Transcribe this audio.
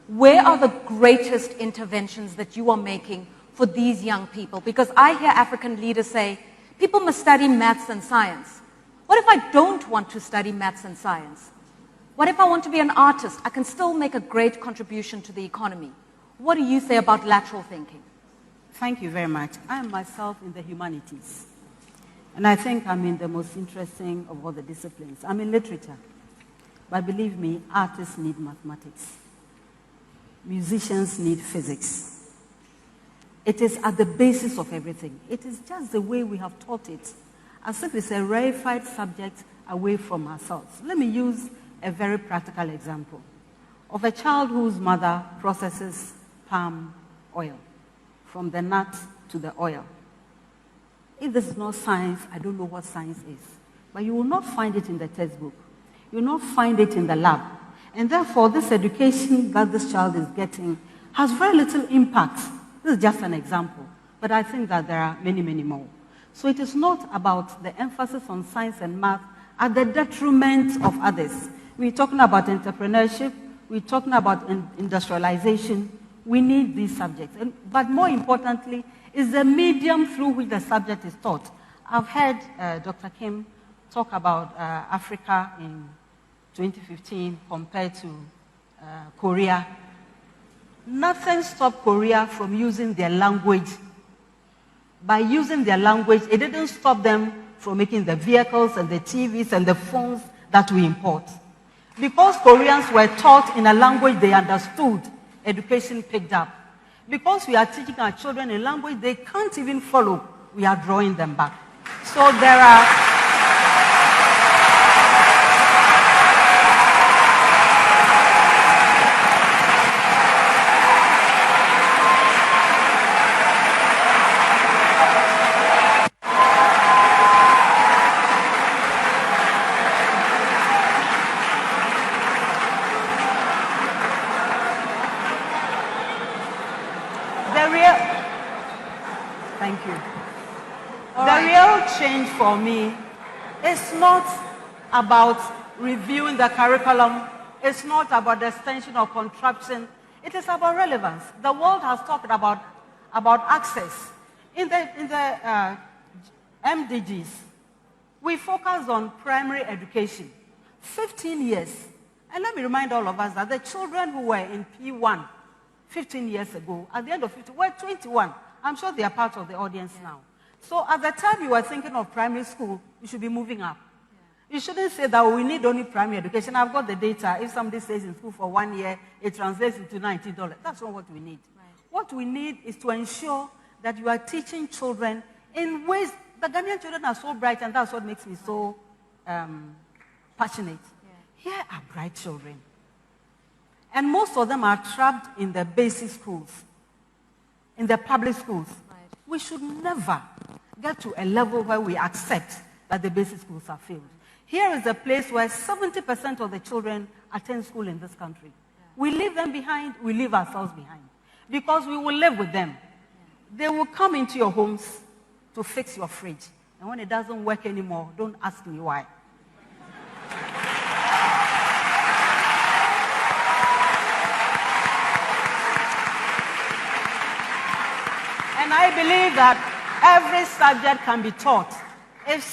where are the greatest interventions that you are making for these young people? Because I hear African leaders say, people must study maths and science. What if I don't want to study maths and science? What if I want to be an artist? I can still make a great contribution to the economy. What do you say about lateral thinking? Thank you very much. I am myself in the humanities. And I think I'm in the most interesting of all the disciplines. I'm in literature. But believe me, artists need mathematics. Musicians need physics. It is at the basis of everything. It is just the way we have taught it, as if it's a rarefied subject away from ourselves. Let me use a very practical example of a child whose mother processes palm oil, from the nut to the oil. If this is not science, I don't know what science is. But you will not find it in the textbook. You will not find it in the lab. And therefore, this education that this child is getting has very little impact. This is just an example. But I think that there are many, many more. So it is not about the emphasis on science and math at the detriment of others. We're talking about entrepreneurship. We're talking about industrialization. We need these subjects. But more importantly, is the medium through which the subject is taught. I've heard Dr. Kim talk about Africa in 2015 compared to Korea. Nothing stopped Korea from using their language. By using their language, it didn't stop them from making the vehicles and the TVs and the phones that we import. Because Koreans were taught in a language they understood, education picked up. Because we are teaching our children a language they can't even follow, we are drawing them back. So there are... change for me is not about reviewing the curriculum. It's not about the extension or contraption. It is about relevance. The world has talked about access. In the MDGs, we focus on primary education. 15 years. And let me remind all of us that the children who were in P1 15 years ago, at the end of 15, were 21. I'm sure they are part of the audience now. So at the time you were thinking of primary school, you should be moving up. You shouldn't say that we need only primary education. I've got the data. If somebody stays in school for 1 year, it translates into $90. That's not what we need. Right. What we need is to ensure that you are teaching children in ways, the Ghanaian children are so bright, and that's what makes me so passionate. Yeah. Here are bright children. And most of them are trapped in the basic schools, in the public schools. Right. We should never get to a level where we accept that the basic schools are failed. Here is a place where 70% of the children attend school in this country. Yeah. We leave them behind, we leave ourselves behind. Because we will live with them. Yeah. They will come into your homes to fix your fridge. And when it doesn't work anymore, don't ask me why. And I believe that every subject can be taught